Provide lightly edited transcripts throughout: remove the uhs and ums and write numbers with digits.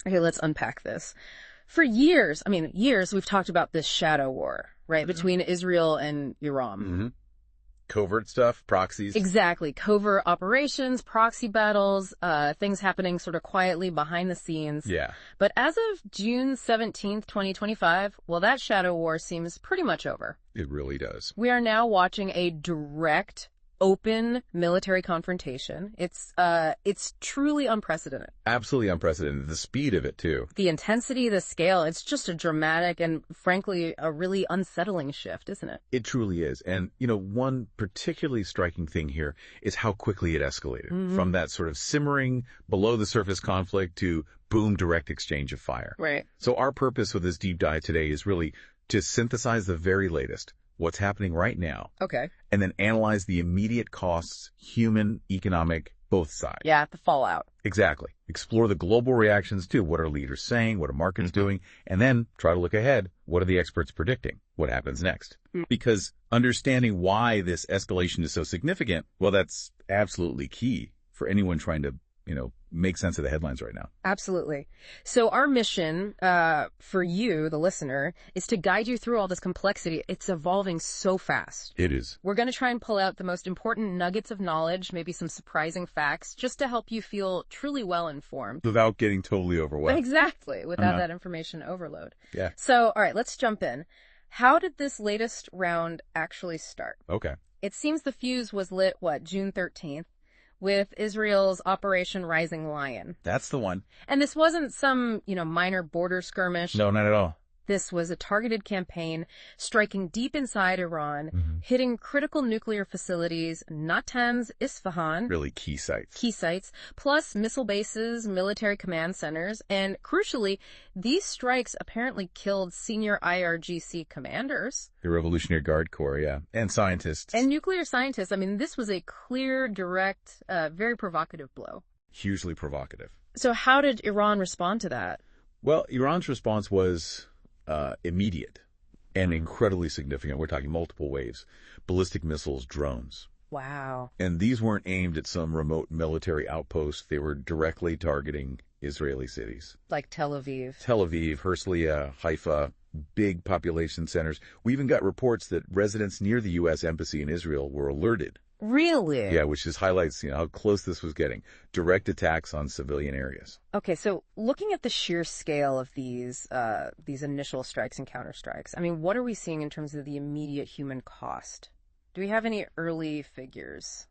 Okay, let's unpack this. For years, we've talked about this shadow war, right, between Israel and Iran. Mm-hmm. Covert stuff, proxies. Exactly. Covert operations, proxy battles, things happening sort of quietly behind the scenes. Yeah. But as of June 17th, 2025, well, that shadow war seems pretty much over. It really does. We are now watching a direct, open military confrontation. It's truly unprecedented. Absolutely unprecedented. The speed of it, too. The intensity, the scale, it's just a dramatic and, frankly, a really unsettling shift, isn't it? It truly is. And, one particularly striking thing here is how quickly it escalated from that sort of simmering below the surface conflict to boom, direct exchange of fire. Right. So our purpose with this deep dive today is really to synthesize the very latest, what's happening right now. Okay. And then analyze the immediate costs, human, economic, both sides. Yeah, the fallout. Exactly. Explore the global reactions too. What are leaders saying? What are markets doing? And then try to look ahead. What are the experts predicting? What happens next? Because understanding why this escalation is so significant, well, that's absolutely key for anyone trying to, make sense of the headlines right now. Absolutely. So our mission for you, the listener, is to guide you through all this complexity. It's evolving so fast. It is. We're going to try and pull out the most important nuggets of knowledge, maybe some surprising facts, just to help you feel truly well informed. Without getting totally overwhelmed. Exactly. Without that information overload. Yeah. So, all right, let's jump in. How did this latest round actually start? Okay. It seems the fuse was lit, June 13th? With Israel's Operation Rising Lion. That's the one. And this wasn't some, minor border skirmish. No, not at all. This was a targeted campaign striking deep inside Iran, hitting critical nuclear facilities, Natanz, Isfahan. Really key sites. Plus missile bases, military command centers, and crucially, these strikes apparently killed senior IRGC commanders. The Revolutionary Guard Corps, yeah. And scientists. And nuclear scientists. This was a clear, direct, very provocative blow. Hugely provocative. So how did Iran respond to that? Well, Iran's response was immediate and incredibly significant. We're talking multiple waves, ballistic missiles, drones. Wow. And these weren't aimed at some remote military outpost. They were directly targeting Israeli cities. Like Tel Aviv. Tel Aviv, Herzliya, Haifa, big population centers. We even got reports that residents near the U.S. Embassy in Israel were alerted. Really? Yeah, which just highlights, how close this was getting. Direct attacks on civilian areas. Okay, so looking at the sheer scale of these initial strikes and counterstrikes, what are we seeing in terms of the immediate human cost? Do we have any early figures?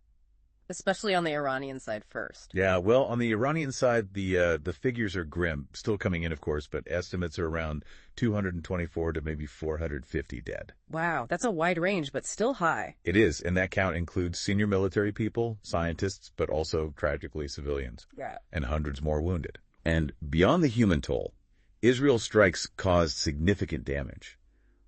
Especially on the Iranian side first. Yeah, well, on the Iranian side, the figures are grim. Still coming in, of course, but estimates are around 224 to maybe 450 dead. Wow, that's a wide range, but still high. It is, and that count includes senior military people, scientists, but also, tragically, civilians. Yeah. And hundreds more wounded. And beyond the human toll, Israel's strikes caused significant damage.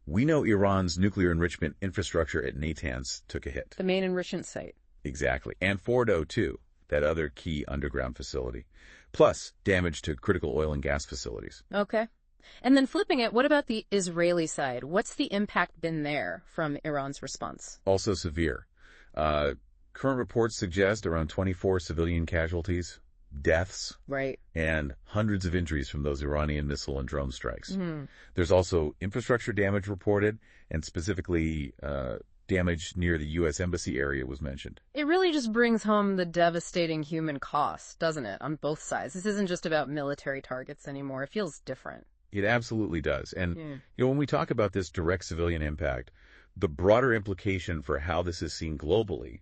We know Iran's nuclear enrichment infrastructure at Natanz took a hit. The main enrichment site. Exactly. And Fordo, too, that other key underground facility. Plus, damage to critical oil and gas facilities. Okay. And then flipping it, what about the Israeli side? What's the impact been there from Iran's response? Also severe. Current reports suggest around 24 civilian casualties, deaths, right, and hundreds of injuries from those Iranian missile and drone strikes. Mm-hmm. There's also infrastructure damage reported, and specifically damage near the U.S. Embassy area was mentioned. It really just brings home the devastating human cost, doesn't it, on both sides? This isn't just about military targets anymore. It feels different. It absolutely does. And, when we talk about this direct civilian impact, the broader implication for how this is seen globally,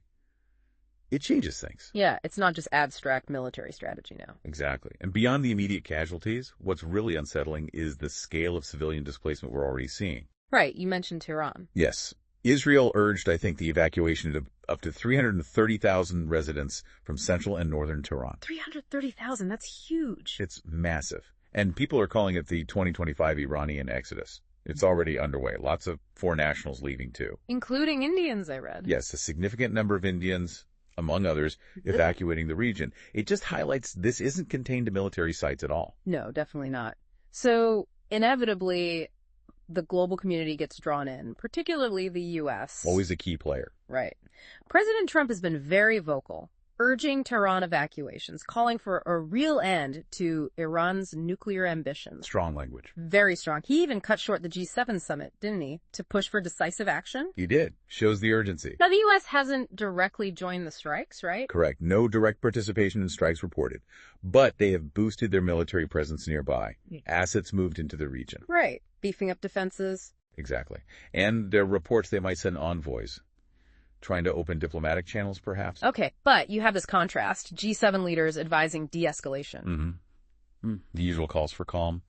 it changes things. Yeah, it's not just abstract military strategy now. Exactly. And beyond the immediate casualties, what's really unsettling is the scale of civilian displacement we're already seeing. Right. You mentioned Tehran. Yes. Israel urged, I think, the evacuation of up to 330,000 residents from central and northern Tehran. 330,000, that's huge. It's massive. And people are calling it the 2025 Iranian exodus. It's already underway. Lots of foreign nationals leaving, too. Including Indians, I read. Yes, a significant number of Indians, among others, evacuating the region. It just highlights this isn't contained to military sites at all. No, definitely not. So, inevitably, the global community gets drawn in, particularly the U.S. Always a key player. Right. President Trump has been very vocal, urging Tehran evacuations, calling for a real end to Iran's nuclear ambitions. Strong language. Very strong. He even cut short the G7 summit, didn't he, to push for decisive action? He did. Shows the urgency. Now, the U.S. hasn't directly joined the strikes, right? Correct. No direct participation in strikes reported. But they have boosted their military presence nearby. Assets moved into the region. Right. Beefing up defenses. Exactly. And there are reports they might send envoys. Trying to open diplomatic channels, perhaps? Okay, but you have this contrast. G7 leaders advising de-escalation. The usual calls for calm.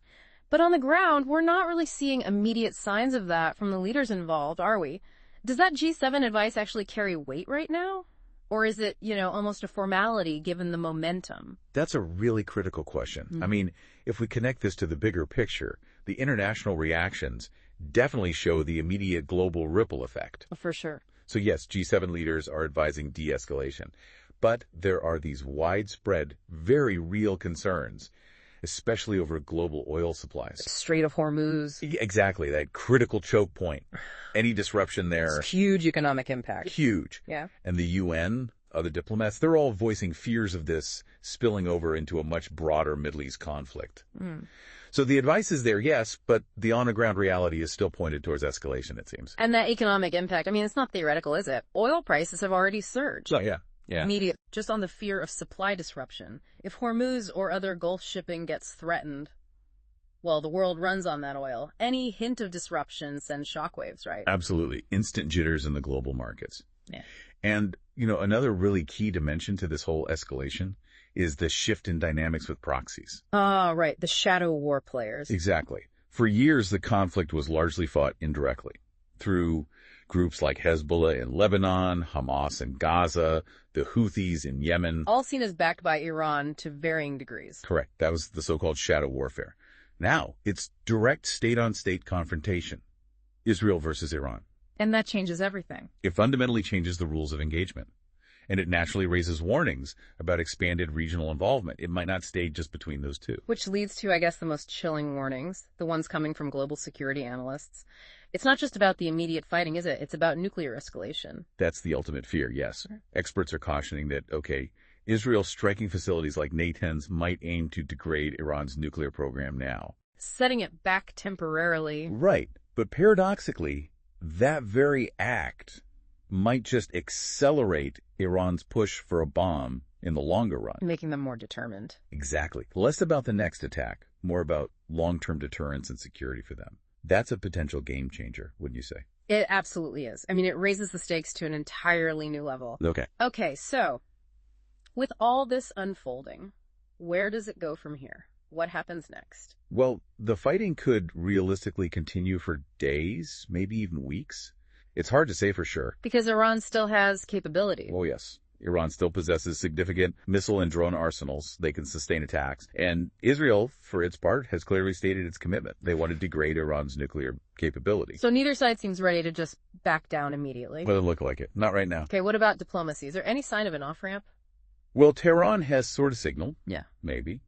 But on the ground, we're not really seeing immediate signs of that from the leaders involved, are we? Does that G7 advice actually carry weight right now? Or is it, almost a formality given the momentum? That's a really critical question. I mean, if we connect this to the bigger picture, the international reactions definitely show the immediate global ripple effect. For sure. So yes, G7 leaders are advising de-escalation, but there are these widespread, very real concerns, especially over global oil supplies. Strait of Hormuz. Exactly, that critical choke point. Any disruption there. It's huge economic impact. Huge. Yeah. And the UN, other diplomats, they're all voicing fears of this spilling over into a much broader Middle East conflict. So the advice is there, yes, but the on-the-ground reality is still pointed towards escalation, it seems. And that economic impact, it's not theoretical, is it? Oil prices have already surged. Oh, yeah. Immediate, just on the fear of supply disruption. If Hormuz or other Gulf shipping gets threatened, well, the world runs on that oil. Any hint of disruption sends shockwaves, right? Absolutely. Instant jitters in the global markets. Yeah. And, another really key dimension to this whole escalation is the shift in dynamics with proxies. Right. The shadow war players. Exactly. For years, the conflict was largely fought indirectly through groups like Hezbollah in Lebanon, Hamas in Gaza, the Houthis in Yemen. All seen as backed by Iran to varying degrees. Correct. That was the so-called shadow warfare. Now, it's direct state-on-state confrontation. Israel versus Iran. And that changes everything. It fundamentally changes the rules of engagement. And it naturally raises warnings about expanded regional involvement. It might not stay just between those two. Which leads to, I guess, the most chilling warnings, the ones coming from global security analysts. It's not just about the immediate fighting, is it? It's about nuclear escalation. That's the ultimate fear, yes. Experts are cautioning that, Israel striking facilities like Natanz might aim to degrade Iran's nuclear program now. Setting it back temporarily. Right. But paradoxically, that very act might just accelerate Iran's push for a bomb in the longer run. Making them more determined. Exactly. Less about the next attack, more about long-term deterrence and security for them. That's a potential game changer, wouldn't you say? It absolutely is. It raises the stakes to an entirely new level. Okay, so with all this unfolding, where does it go from here? What happens next? Well, the fighting could realistically continue for days, maybe even weeks. It's hard to say for sure. Because Iran still has capability. Oh, yes. Iran still possesses significant missile and drone arsenals. They can sustain attacks. And Israel, for its part, has clearly stated its commitment. They want to degrade Iran's nuclear capability. So neither side seems ready to just back down immediately. Well, it look like it. Not right now. Okay, what about diplomacy? Is there any sign of an off-ramp? Well, Tehran has sort of signaled. Yeah. Maybe.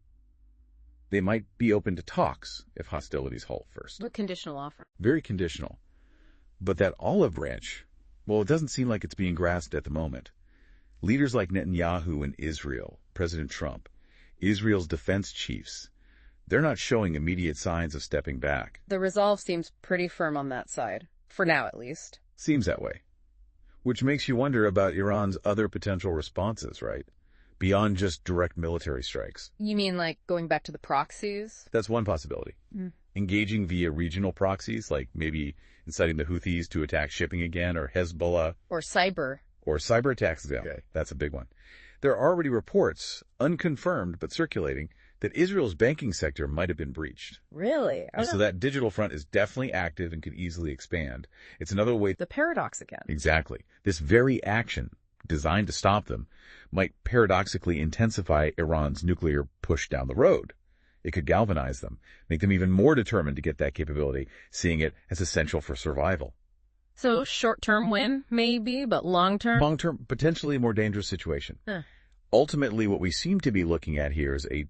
They might be open to talks if hostilities halt first. But conditional offer. Very conditional. But that olive branch, well, it doesn't seem like it's being grasped at the moment. Leaders like Netanyahu in Israel, President Trump, Israel's defense chiefs, they're not showing immediate signs of stepping back. The resolve seems pretty firm on that side, for now at least. Seems that way. Which makes you wonder about Iran's other potential responses, right? Beyond just direct military strikes. You mean like going back to the proxies? That's one possibility. Engaging via regional proxies, like maybe inciting the Houthis to attack shipping again, or Hezbollah. Or cyber. Or cyber attacks. Okay. That's a big one. There are already reports, unconfirmed but circulating, that Israel's banking sector might have been breached. Really? And so that digital front is definitely active and could easily expand. It's another way... The paradox again. Exactly. This very action, designed to stop them, might paradoxically intensify Iran's nuclear push down the road. It could galvanize them, make them even more determined to get that capability, seeing it as essential for survival. So short-term win, maybe, but long-term? Long-term, potentially a more dangerous situation. Ultimately, what we seem to be looking at here is a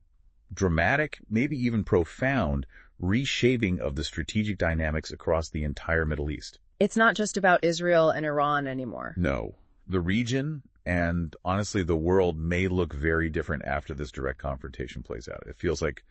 dramatic, maybe even profound, reshaping of the strategic dynamics across the entire Middle East. It's not just about Israel and Iran anymore. No. the region and honestly the world may look very different after this direct confrontation plays out. It feels like